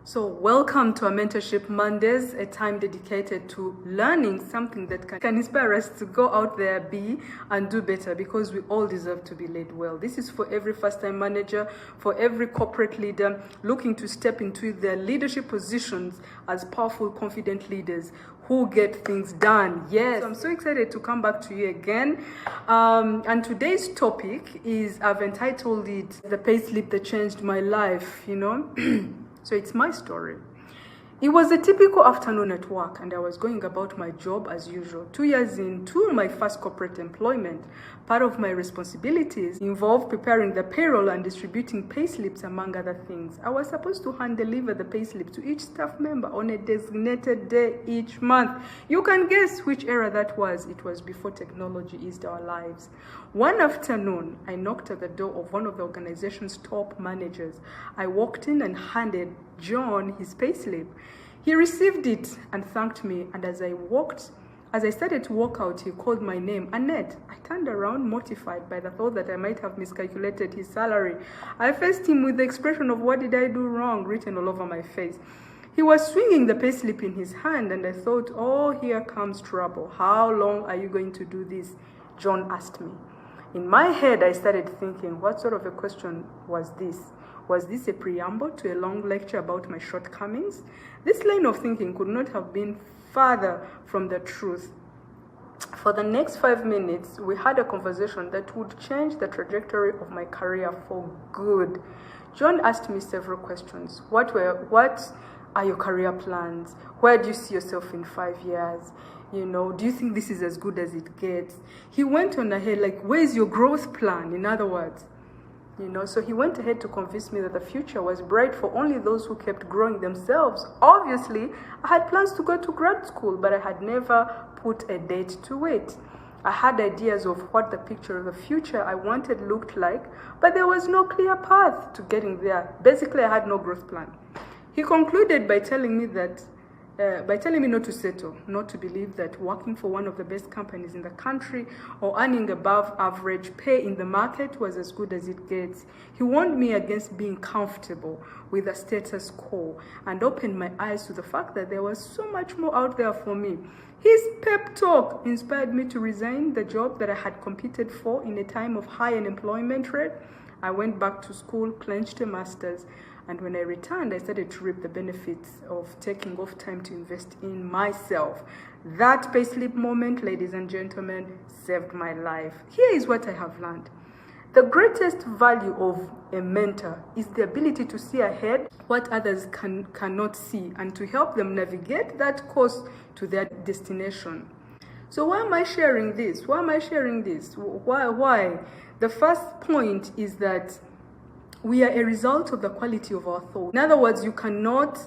So welcome to our Mentorship Mondays, a time dedicated to learning something that can inspire us to go out there, be and do better, because we all deserve to be led well. This is for every first-time manager, for every corporate leader looking to step into their leadership positions as powerful, confident leaders who get things done. Yes, so I'm so excited to come back to you again. And today's topic is, I've entitled it, The Payslip That Changed My Life, So it's my story. It was a typical afternoon at work, and I was going about my job as usual. 2 years into my first corporate employment, part of my responsibilities involved preparing the payroll and distributing payslips, among other things. I was supposed to hand deliver the payslip to each staff member on a designated day each month. You can guess which era that was. It was before technology eased our lives. One afternoon, I knocked at the door of one of the organization's top managers. I walked in and handed John his payslip. He received it and thanked me, and as I started to walk out, he called my name, Annette. I turned around, mortified by the thought that I might have miscalculated his salary. I faced him with the expression of "what did I do wrong?" written all over my face. He was swinging the payslip in his hand, and I thought, oh, here comes trouble. How long are you going to do this? John asked me. In my head, I started thinking, what sort of a question was this? Was this a preamble to a long lecture about my shortcomings? This line of thinking could not have been farther from the truth. For the next 5 minutes, we had a conversation that would change the trajectory of my career for good. John asked me several questions. What are your career plans? Where do you see yourself in 5 years? Do you think this is as good as it gets? He went on ahead, like, where's your growth plan? In other words, so he went ahead to convince me that the future was bright for only those who kept growing themselves. Obviously, I had plans to go to grad school, but I had never put a date to it. I had ideas of what the picture of the future I wanted looked like, but there was no clear path to getting there. Basically, I had no growth plan. He concluded by telling me not to settle, not to believe that working for one of the best companies in the country or earning above average pay in the market was as good as it gets. He warned me against being comfortable with the status quo and opened my eyes to the fact that there was so much more out there for me. His pep talk inspired me to resign the job that I had competed for in a time of high unemployment rate. I went back to school, clenched a master's, and when I returned, I started to reap the benefits of taking off time to invest in myself. That payslip moment, ladies and gentlemen, saved my life. Here is what I have learned. The greatest value of a mentor is the ability to see ahead what others cannot see and to help them navigate that course to their destination. So why am I sharing this? Why? The first point is that we are a result of the quality of our thoughts. In other words, you cannot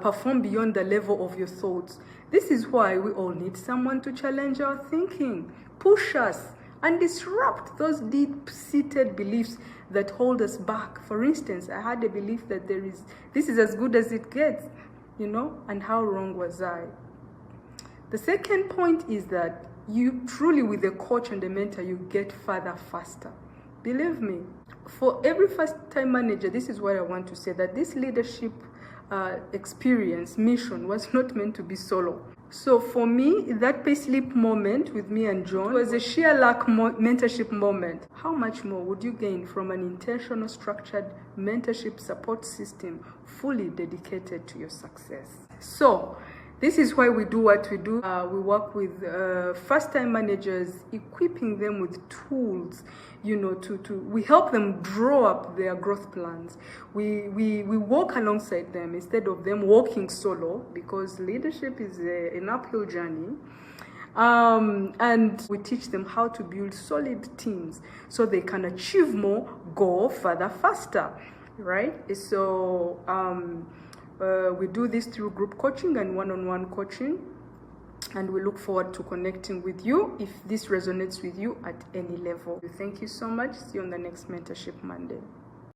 perform beyond the level of your thoughts. This is why we all need someone to challenge our thinking, push us, and disrupt those deep-seated beliefs that hold us back. For instance, I had a belief that this is as good as it gets, and how wrong was I? The second point is that you truly, with a coach and a mentor, you get further faster. Believe me, for every first-time manager, this is what I want to say, that this leadership experience, mission, was not meant to be solo. So for me, that payslip moment with me and John was a sheer luck mentorship moment. How much more would you gain from an intentional, structured mentorship support system fully dedicated to your success? So this is why we do what we do. We work with first-time managers, equipping them with tools, we help them draw up their growth plans. We walk alongside them instead of them walking solo, because leadership is an uphill journey. And we teach them how to build solid teams so they can achieve more, go further, faster, right? So we do this through group coaching and one-on-one coaching, and we look forward to connecting with you if this resonates with you at any level. Thank you so much. See you on the next Mentorship Monday.